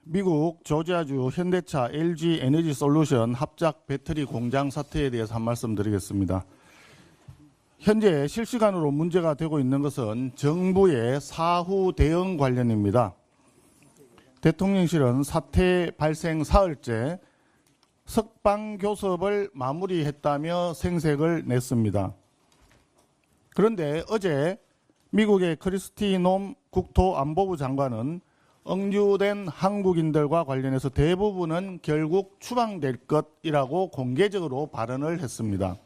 미국 조지아주 현대차 LG 에너지 솔루션 합작 배터리 공장 사태에 대해서 한 말씀 드리겠습니다. 현재 실시간으로 문제가 되고 있는 것은 정부의 사후 대응 관련입니다. 대통령실은 사태 발생 사흘째 석방 교섭을 마무리했다며 생색을 냈습니다. 그런데 어제 미국의 크리스티 놈 국토안보부 장관은 억류된 한국인들과 관련해서 대부분은 결국 추방될 것이라고 공개적으로 발언을 했습니다.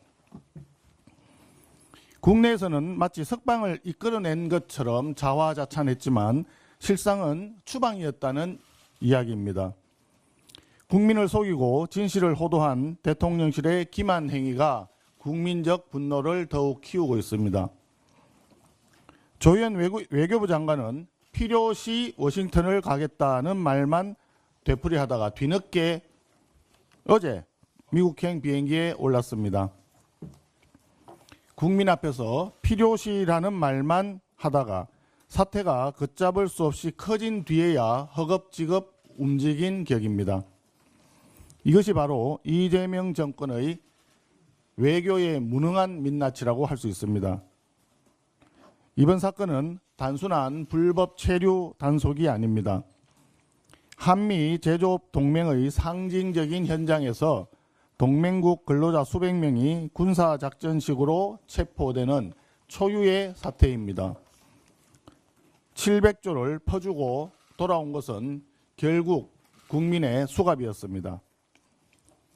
국내에서는 마치 석방을 이끌어낸 것처럼 자화자찬했지만 실상은 추방이었다는 이야기입니다. 국민을 속이고 진실을 호도한 대통령실의 기만 행위가 국민적 분노를 더욱 키우고 있습니다. 조현 외교부 장관은 필요시 워싱턴을 가겠다는 말만 되풀이하다가 뒤늦게 어제 미국행 비행기에 올랐습니다. 국민 앞에서 필요시라는 말만 하다가 사태가 걷잡을 수 없이 커진 뒤에야 허겁지겁 움직인 격입니다. 이것이 바로 이재명 정권의 외교의 무능한 민낯이라고 할 수 있습니다. 이번 사건은 단순한 불법 체류 단속이 아닙니다. 한미 제조업 동맹의 상징적인 현장에서 동맹국 근로자 수백 명이 군사작전식으로 체포되는 초유의 사태입니다. 700조를 퍼주고 돌아온 것은 결국 국민의 수갑이었습니다.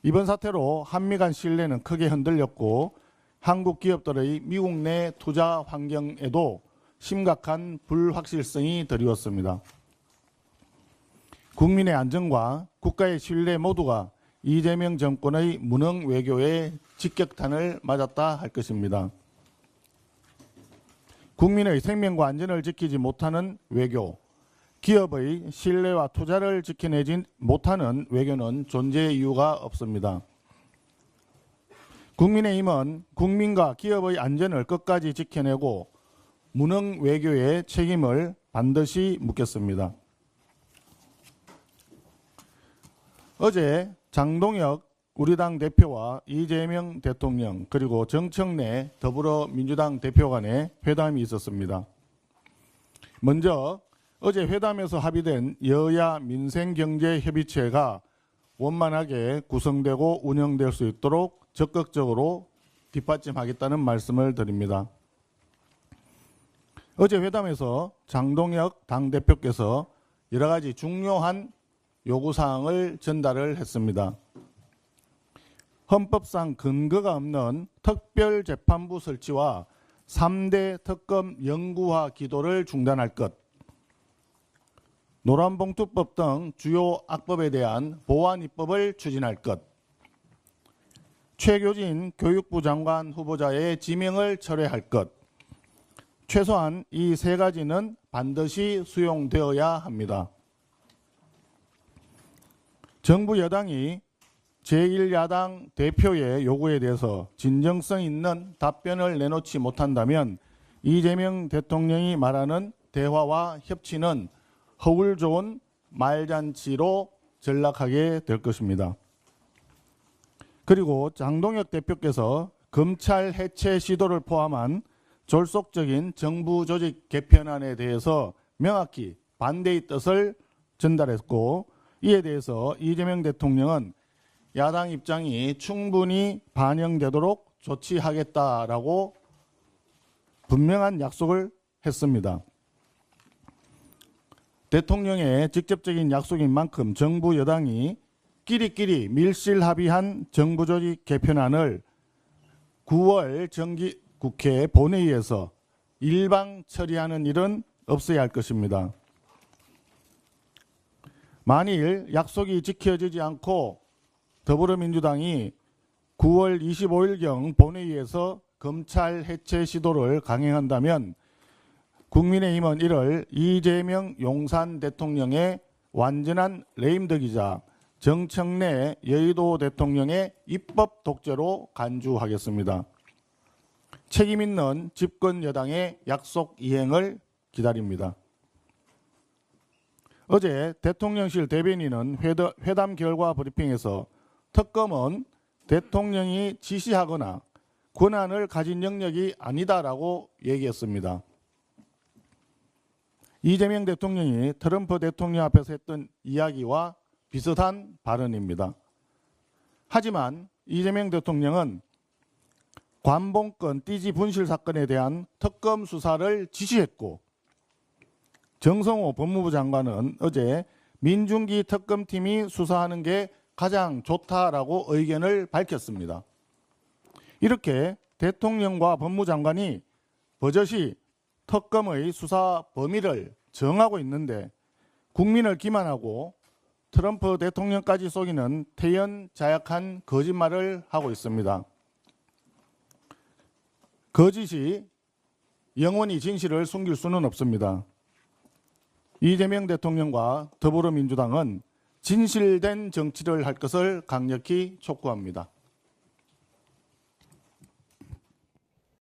이번 사태로 한미 간 신뢰는 크게 흔들렸고 한국 기업들의 미국 내 투자 환경에도 심각한 불확실성이 드리웠습니다. 국민의 안전과 국가의 신뢰 모두가 이재명 정권의 무능 외교에 직격탄을 맞았다 할 것입니다. 국민의 생명과 안전을 지키지 못하는 외교, 기업의 신뢰와 투자를 지켜내지 못하는 외교는 존재의 이유가 없습니다. 국민의힘은 국민과 기업의 안전을 끝까지 지켜내고 무능 외교의 책임을 반드시 묻겠습니다. 어제 장동혁 우리당 대표와 이재명 대통령 그리고 정청래 더불어민주당 대표 간의 회담이 있었습니다. 먼저 어제 회담에서 합의된 여야 민생경제협의체가 원만하게 구성되고 운영될 수 있도록 적극적으로 뒷받침하겠다는 말씀을 드립니다. 어제 회담에서 장동혁 당대표께서 여러 가지 중요한 요구사항을 전달을 했습니다. 헌법상 근거가 없는 특별재판부 설치와 3대 특검 영구화 기도를 중단할 것, 노란봉투법 등 주요 악법에 대한 보완 입법을 추진할 것, 최교진 교육부 장관 후보자의 지명을 철회할 것, 최소한 이 세 가지는 반드시 수용되어야 합니다. 정부 여당이 제1야당 대표의 요구에 대해서 진정성 있는 답변을 내놓지 못한다면 이재명 대통령이 말하는 대화와 협치는 허울 좋은 말잔치로 전락하게 될 것입니다. 그리고 장동혁 대표께서 검찰 해체 시도를 포함한 졸속적인 정부 조직 개편안에 대해서 명확히 반대의 뜻을 전달했고 이에 대해서 이재명 대통령은 야당 입장이 충분히 반영되도록 조치하겠다라고 분명한 약속을 했습니다. 대통령의 직접적인 약속인 만큼 정부 여당이 끼리끼리 밀실합의한 정부조직 개편안을 9월 정기국회 본회의에서 일방 처리하는 일은 없어야 할 것입니다. 만일 약속이 지켜지지 않고 더불어민주당이 9월 25일경 본회의에서 검찰 해체 시도를 강행한다면 국민의힘은 이를 이재명 용산 대통령의 완전한 레임덕이자 정청래 여의도 대통령의 입법 독재로 간주하겠습니다. 책임있는 집권 여당의 약속 이행을 기다립니다. 어제 대통령실 대변인은 회담 결과 브리핑에서 특검은 대통령이 지시하거나 권한을 가진 영역이 아니다라고 얘기했습니다. 이재명 대통령이 트럼프 대통령 앞에서 했던 이야기와 비슷한 발언입니다. 하지만 이재명 대통령은 관봉권 띠지 분실 사건에 대한 특검 수사를 지시했고, 정성호 법무부 장관은 어제 민중기 특검팀이 수사하는 게 가장 좋다라고 의견을 밝혔습니다. 이렇게 대통령과 법무장관이 버젓이 특검의 수사 범위를 정하고 있는데 국민을 기만하고 트럼프 대통령까지 속이는 태연자약한 거짓말을 하고 있습니다. 거짓이 영원히 진실을 숨길 수는 없습니다. 이재명 대통령과 더불어민주당은 진실된 정치를 할 것을 강력히 촉구합니다.